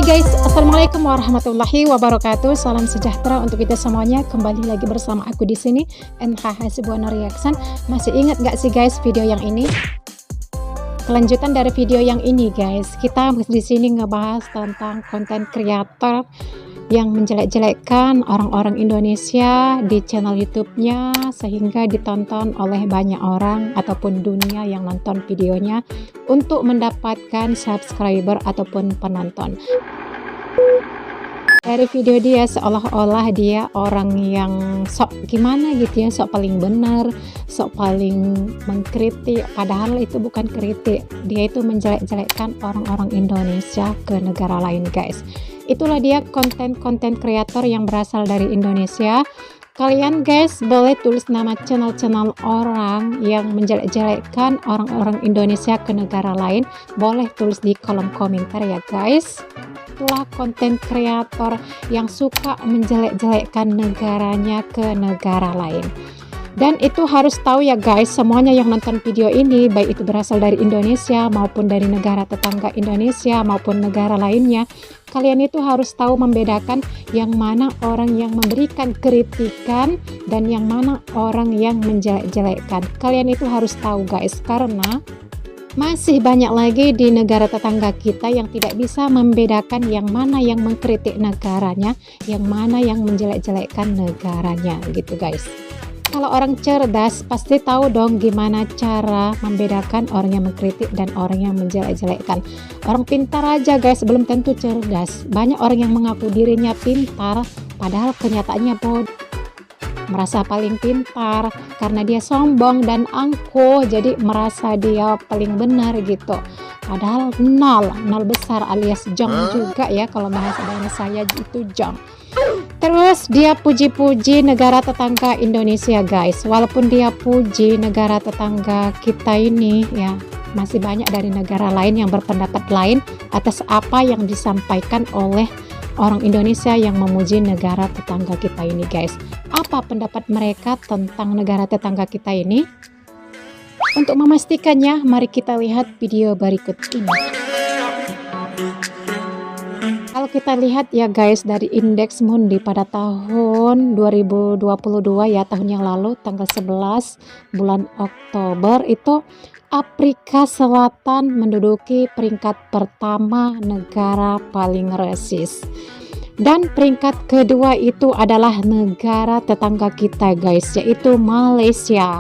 Guys, assalamualaikum warahmatullahi wabarakatuh. Salam sejahtera untuk kita semuanya. Kembali lagi bersama aku di sini, NH Hasibuana Reaction. Masih ingat gak sih guys video yang ini? Kelanjutan dari video yang ini guys, kita di sini ngebahas tentang konten kreator yang menjelek-jelekkan orang-orang Indonesia di channel YouTube-nya sehingga ditonton oleh banyak orang ataupun dunia yang nonton videonya untuk mendapatkan subscriber ataupun penonton. Dari video dia seolah-olah dia orang yang sok gimana gitu ya, sok paling benar, sok paling mengkritik, padahal itu bukan kritik, dia itu menjelek-jelekkan orang-orang Indonesia ke negara lain guys. Itulah dia konten-konten kreator yang berasal dari Indonesia. Kalian guys boleh tulis nama channel-channel orang yang menjelek-jelekkan orang-orang Indonesia ke negara lain, boleh tulis di kolom komentar ya guys. Itulah konten kreator yang suka menjelek-jelekkan negaranya ke negara lain. Dan itu harus tahu ya guys, semuanya yang nonton video ini, baik itu berasal dari Indonesia maupun dari negara tetangga Indonesia maupun negara lainnya, kalian itu harus tahu membedakan yang mana orang yang memberikan kritikan dan yang mana orang yang menjelek-jelekkan. Kalian itu harus tahu guys, karena masih banyak lagi di negara tetangga kita yang tidak bisa membedakan yang mana yang mengkritik negaranya, yang mana yang menjelek-jelekkan negaranya gitu guys. Kalau orang cerdas pasti tahu dong gimana cara membedakan orang yang mengkritik dan orang yang menjelek-jelekkan. Orang pintar aja guys belum tentu cerdas. Banyak orang yang mengaku dirinya pintar padahal kenyataannya bodoh. Merasa paling pintar karena dia sombong dan angkuh, jadi merasa dia paling benar gitu. Padahal nol besar alias jong juga ya, kalau bahasa saya itu jong. Terus dia puji-puji negara tetangga Indonesia guys. Walaupun dia puji negara tetangga kita ini ya, masih banyak dari negara lain yang berpendapat lain atas apa yang disampaikan oleh orang Indonesia yang memuji negara tetangga kita ini guys. Apa pendapat mereka tentang negara tetangga kita ini? Untuk memastikannya, mari kita lihat video berikut ini. Kalau kita lihat ya guys, dari indeks Mundi pada tahun 2022 ya, tahun yang lalu tanggal 11 bulan Oktober itu Afrika Selatan menduduki peringkat pertama negara paling rasis. Dan peringkat kedua itu adalah negara tetangga kita guys, yaitu Malaysia.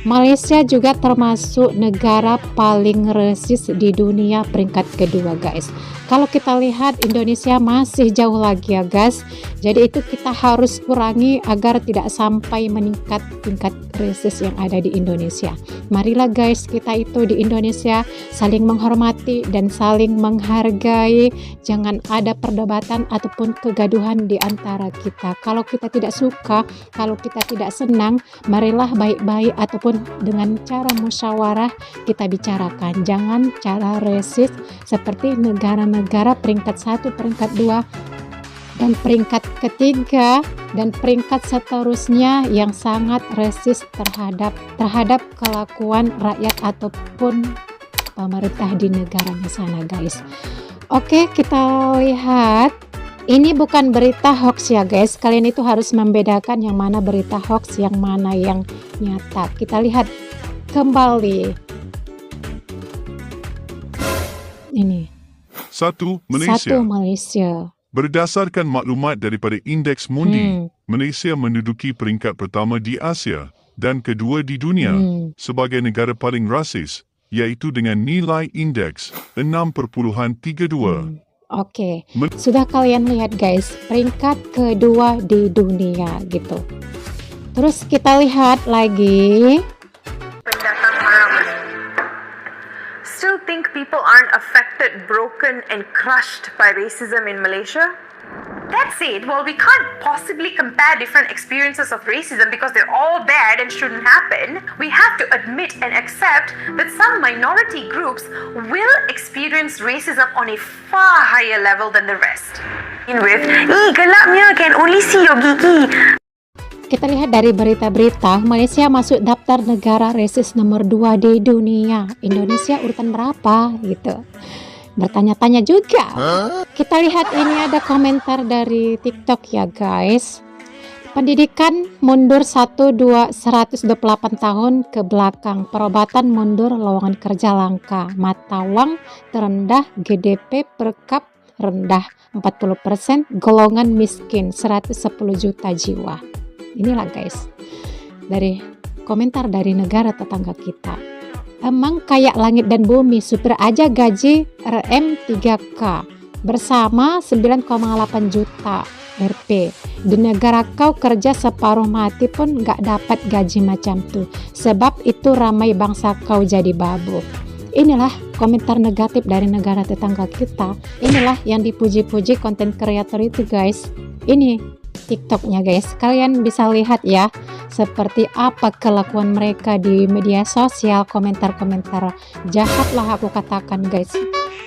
Malaysia juga termasuk negara paling rasis di dunia, peringkat kedua guys. Kalau kita lihat Indonesia masih jauh lagi ya guys. Jadi itu kita harus kurangi agar tidak sampai meningkat tingkat rasis yang ada di Indonesia. Marilah guys, kita itu di Indonesia saling menghormati dan saling menghargai. Jangan ada perdebatan ataupun kegaduhan di antara kita. Kalau kita tidak suka, kalau kita tidak senang, marilah baik-baik ataupun dengan cara musyawarah kita bicarakan. Jangan cara rasis seperti negara-negara peringkat 1, peringkat 2 dan peringkat ketiga dan peringkat seterusnya yang sangat rasis terhadap kelakuan rakyat ataupun pemerintah di negaranya sana guys. Oke, kita lihat. Ini bukan berita hoax ya guys. Kalian itu harus membedakan yang mana berita hoax, yang mana yang nyata. Kita lihat kembali. Ini. 1. Malaysia. Berdasarkan maklumat daripada indeks Mundi, Malaysia menduduki peringkat pertama di Asia dan kedua di dunia sebagai negara paling rasis, iaitu dengan nilai indeks 6.32. Oke, sudah kalian lihat guys, peringkat kedua di dunia gitu. Terus kita lihat lagi. Pendatang haram. Still think people aren't affected, broken and crushed by racism in Malaysia? That said, while we can't possibly compare different experiences of racism because they're all bad and shouldn't happen, we have to admit and accept that some minority groups will experience racism on a far higher level than the rest. Gelapnya can only see your gigi. Kita lihat dari berita-berita, Malaysia masuk daftar negara rasis nomor 2 di dunia. Indonesia urutan berapa gitu. bertanya-tanya juga. Kita lihat ini ada komentar dari TikTok ya guys. Pendidikan mundur 128 tahun ke belakang, perobatan mundur, lowongan kerja langka, mata uang terendah, GDP per kap rendah 40%, golongan miskin 110 juta jiwa. Inilah guys dari komentar dari negara tetangga kita. Emang kayak langit dan bumi, supir aja gaji RM 3K bersama 9,8 juta Rp. Di negara kau kerja separuh mati pun gak dapat gaji macam tuh. Sebab itu ramai bangsa kau jadi babu. Inilah komentar negatif dari negara tetangga kita. Inilah yang dipuji-puji konten kreator itu guys. Ini TikToknya guys. Kalian bisa lihat ya seperti apa kelakuan mereka di media sosial. Komentar-komentar jahat lah aku katakan guys.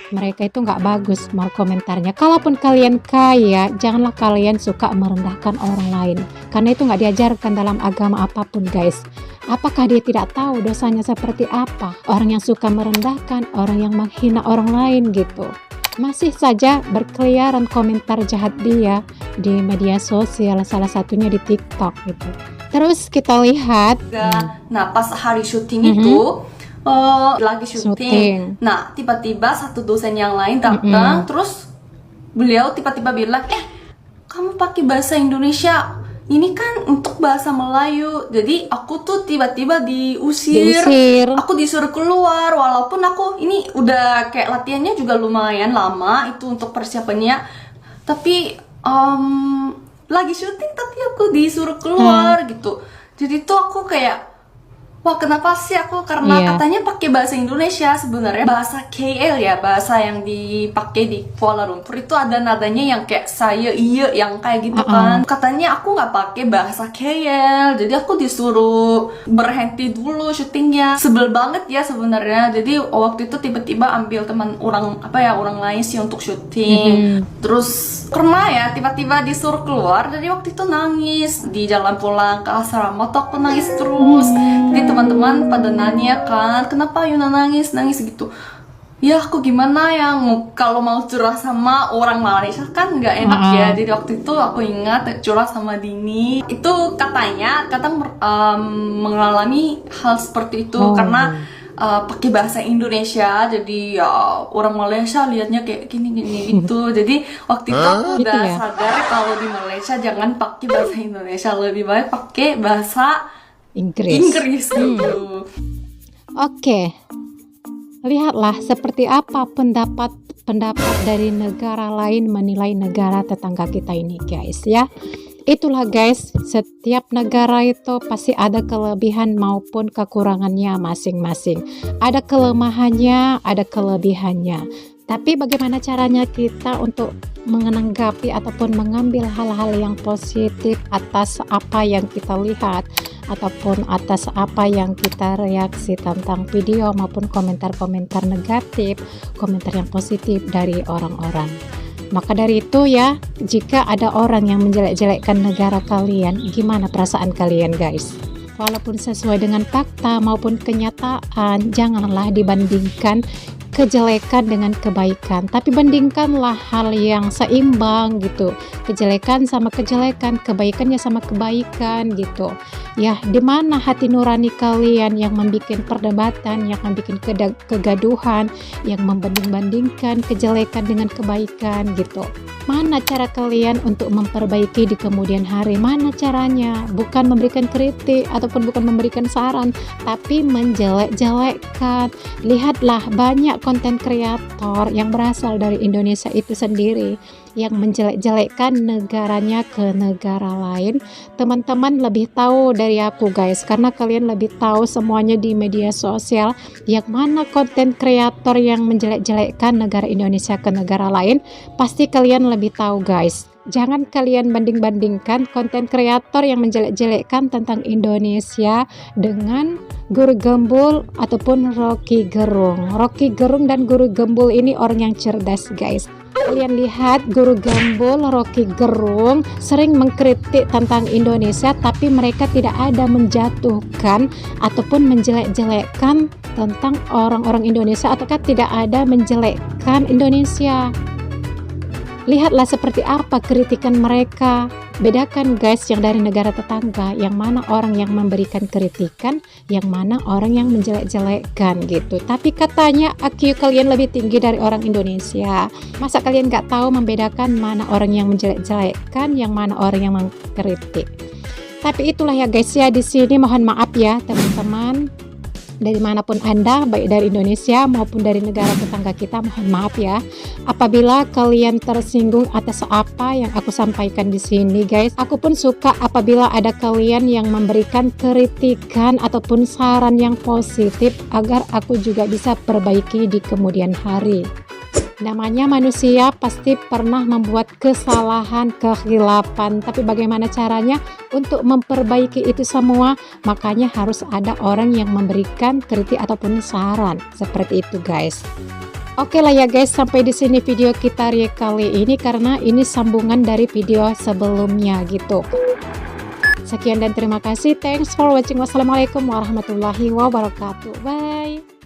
Mereka itu nggak bagus mal komentarnya. Kalaupun kalian kaya, janganlah kalian suka merendahkan orang lain, karena itu nggak diajarkan dalam agama apapun guys. Apakah dia tidak tahu dosanya seperti apa? Orang yang suka merendahkan, orang yang menghina orang lain gitu, masih saja berkeliaran komentar jahat dia di media sosial, salah satunya di TikTok gitu. Terus kita lihat nah pas hari syuting itu lagi syuting. Nah, tiba-tiba satu dosen yang lain datang, terus beliau tiba-tiba bilang, kamu pakai bahasa Indonesia, ini kan untuk bahasa Melayu. Jadi aku tuh tiba-tiba diusir. Aku disuruh keluar, walaupun aku ini udah kayak latihannya juga lumayan lama itu untuk persiapannya. Tapi lagi syuting tapi aku disuruh keluar gitu. Jadi tuh aku kayak, wah kenapa sih aku, karena katanya pakai bahasa Indonesia, sebenarnya bahasa KL ya, bahasa yang dipakai di Kuala Lumpur itu ada nadanya yang kayak saya iya yang kayak gitu kan. Katanya aku nggak pakai bahasa KL, jadi aku disuruh berhenti dulu syutingnya. Sebel banget ya sebenarnya. Jadi waktu itu tiba-tiba ambil teman orang orang lain sih untuk syuting. Terus karena ya tiba-tiba disuruh keluar, dari waktu itu nangis di jalan pulang ke asrama tuh aku nangis terus. Jadi teman-teman pada nanya kan, kenapa Yuna nangis gitu. Ya aku gimana yang kalau mau curah sama orang Malaysia kan nggak enak ya. Jadi waktu itu aku ingat curah sama Dini itu katanya mengalami hal seperti itu karena pakai bahasa Indonesia, jadi ya orang Malaysia lihatnya kayak gini gitu. Jadi waktu itu aku udah sadar kalau di Malaysia jangan pakai bahasa Indonesia, lebih baik pakai bahasa Inggris gitu. Oke. Lihatlah seperti apa pendapat dari negara lain menilai negara tetangga kita ini guys ya. Itulah guys, setiap negara itu pasti ada kelebihan maupun kekurangannya masing-masing. Ada kelemahannya, ada kelebihannya. Tapi bagaimana caranya kita untuk menanggapi ataupun mengambil hal-hal yang positif atas apa yang kita lihat ataupun atas apa yang kita reaksi tentang video maupun komentar-komentar negatif, komentar yang positif dari orang-orang. Maka dari itu ya, jika ada orang yang menjelek-jelekkan negara kalian, gimana perasaan kalian guys? Walaupun sesuai dengan fakta maupun kenyataan, janganlah dibandingkan kejelekan dengan kebaikan, tapi bandingkanlah hal yang seimbang gitu. Kejelekan sama kejelekan, kebaikannya sama kebaikan gitu. Ya, di mana hati nurani kalian yang membuat perdebatan, yang membuat kegaduhan, yang membanding-bandingkan kejelekan dengan kebaikan gitu. Mana cara kalian untuk memperbaiki di kemudian hari? Mana caranya? Bukan memberikan kritik ataupun bukan memberikan saran, tapi menjelek-jelekkan. Lihatlah banyak konten kreator yang berasal dari Indonesia itu sendiri yang menjelek-jelekkan negaranya ke negara lain. Teman-teman lebih tahu dari aku guys, karena kalian lebih tahu semuanya di media sosial yang mana konten kreator yang menjelek-jelekkan negara Indonesia ke negara lain. Pasti kalian lebih tahu guys. Jangan kalian banding-bandingkan konten kreator yang menjelek-jelekkan tentang Indonesia dengan Guru Gembul ataupun Rocky Gerung. Rocky Gerung dan Guru Gembul ini orang yang cerdas guys. Kalian lihat Guru Gembul, Rocky Gerung sering mengkritik tentang Indonesia, tapi mereka tidak ada menjatuhkan ataupun menjelek-jelekkan tentang orang-orang Indonesia ataukah tidak ada menjelekkan Indonesia. Lihatlah seperti apa kritikan mereka. Bedakan guys yang dari negara tetangga, yang mana orang yang memberikan kritikan, yang mana orang yang menjelek-jelekkan gitu. Tapi katanya IQ kalian lebih tinggi dari orang Indonesia. Masa kalian nggak tahu membedakan mana orang yang menjelek-jelekkan, yang mana orang yang mengkritik. Tapi itulah ya guys ya, di sini mohon maaf ya teman-teman. Dari manapun Anda, baik dari Indonesia maupun dari negara tetangga kita, mohon maaf ya apabila kalian tersinggung atas apa yang aku sampaikan di sini guys. Aku pun suka apabila ada kalian yang memberikan kritikan ataupun saran yang positif agar aku juga bisa perbaiki di kemudian hari. Namanya manusia pasti pernah membuat kesalahan, kekhilafan, tapi bagaimana caranya untuk memperbaiki itu semua? Makanya harus ada orang yang memberikan kritik ataupun saran seperti itu guys. Oke lah ya guys, sampai di sini video kita react kali ini karena ini sambungan dari video sebelumnya gitu. Sekian dan terima kasih. Thanks for watching. Wassalamualaikum warahmatullahi wabarakatuh. Bye.